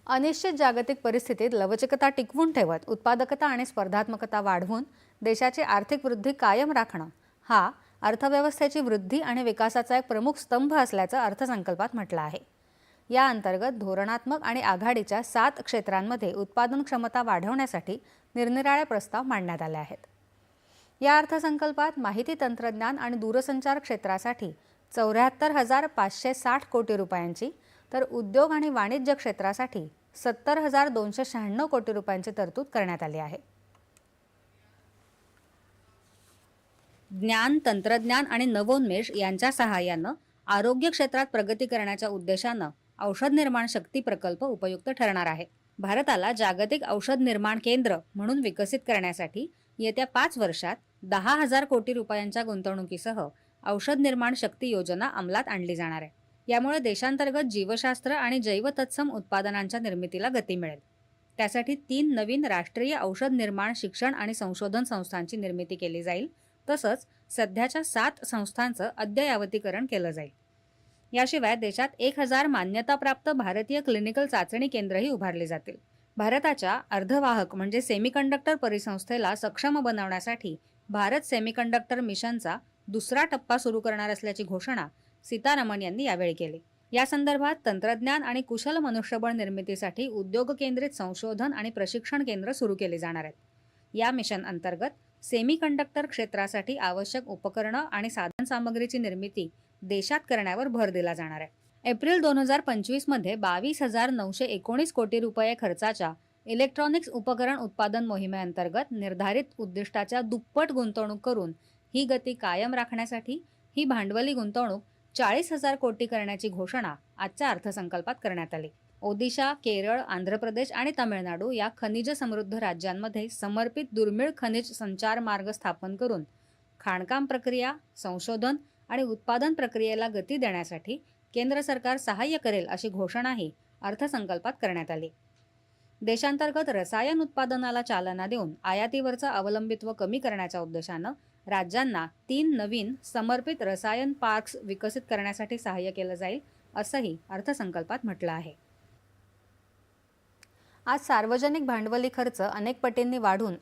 अनिश्चित जागतिक परिस्थितीत लवचिकता टिकवून ठेवत उत्पादकता आणि स्पर्धात्मकता वाढवून देशाची आर्थिक वृद्धी कायम राखणं हा अर्थव्यवस्थेची वृद्धी आणि विकासाचा एक प्रमुख स्तंभ असल्याचं अर्थसंकल्पात म्हटलं आहे। या अंतर्गत धोरणात्मक आणि आघाडीच्या 7 क्षेत्रांमध्ये उत्पादन क्षमता वाढवण्यासाठी निरनिराळे प्रस्ताव मांडण्यात आले आहेत। या अर्थसंकल्पात माहिती तंत्रज्ञान आणि दूरसंचार क्षेत्रासाठी 74,560 कोटी रुपयांची तर उद्योग आणि वाणिज्य क्षेत्रासाठी 70,296 कोटी रुपयांची तरतूद करण्यात आली आहे। ज्ञान, तंत्रज्ञान आणि नवोन्मेष यांच्या सहाय्यानं आरोग्य क्षेत्रात प्रगती करण्याच्या उद्देशानं औषध निर्माण शक्ती प्रकल्प उपयुक्त ठरणार आहे। भारताला जागतिक औषध निर्माण केंद्र म्हणून विकसित करण्यासाठी येत्या 5 वर्षात 10,000 कोटी रुपयांच्या गुंतवणुकीसह औषध निर्माण शक्ती योजना अंमलात आणली जाणार आहे। यामुळे देशांतर्गत जीवशास्त्र आणि जैव तत्सम उत्पादनांच्या निर्मितीला गती मिळेल। त्यासाठी 3 नवीन राष्ट्रीय औषध निर्माण शिक्षण आणि संशोधन संस्थांची निर्मिती केली जाईल, तसंच सध्याच्या 7 संस्थांचं अद्ययावतीकरण केलं जाईल। याशिवाय देशात 1,000 मान्यताप्राप्त भारतीय क्लिनिकल चाचणी केंद्रही उभारली जातील। भारताच्या अर्धवाहक म्हणजे सेमीकंडक्टर परिसंस्थेला सक्षम बनवण्यासाठी भारत सेमीकंडक्टर मिशनचा दुसरा टप्पा सुरू करणार असल्याची घोषणा सीतारामन यांनी यावेळी केली। या संदर्भात तंत्रज्ञान आणि कुशल मनुष्यबळ निर्मितीसाठी उद्योग केंद्रित संशोधन आणि प्रशिक्षण केंद्र सुरू केले जाणार आहेत। या मिशन अंतर्गत सेमीकंडक्टर क्षेत्रासाठी आवश्यक उपकरणं आणि साधन सामग्रीची निर्मिती देशात करण्यावर भर दिला जाणार आहे। एप्रिल 2025 मध्ये 22,919 कोटी रुपये खर्चाच्या इलेक्ट्रॉनिक्स उपकरण उत्पादन मोहिमेअंतर्गत निर्धारित उद्दिष्टाच्या दुप्पट गुंतवणूक करून ही गती कायम राखण्यासाठी ही भांडवली गुंतवणूक 40,000 कोटी करण्याची घोषणा आजच्या अर्थसंकल्पात करण्यात आली। ओदिशा, केरळ, आंध्र प्रदेश आणि तामिळनाडू या खनिज समृद्ध राज्यांमध्ये समर्पित दुर्मिळ खनिज संचार मार्ग स्थापन करून खाणकाम प्रक्रिया, संशोधन आणि उत्पादन प्रक्रियेला गती देण्यासाठी केंद्र सरकार सहाय्य करेल अशी घोषणाही अर्थसंकल्पात करण्यात आली। देशांतर्गत रसायन उत्पादनाला चालना देऊन आयातीवरचं अवलंबित्व कमी करण्याच्या उद्देशानं राज्यांना 3 नवीन समर्पित रसायन पार्क्स विकसित करण्यासाठी सहाय्य केलं जाईल, असंही अर्थसंकल्पात म्हटलं आहे। आज सार्वजनिक भांडवली खर्च अनेक पटींनी वाढून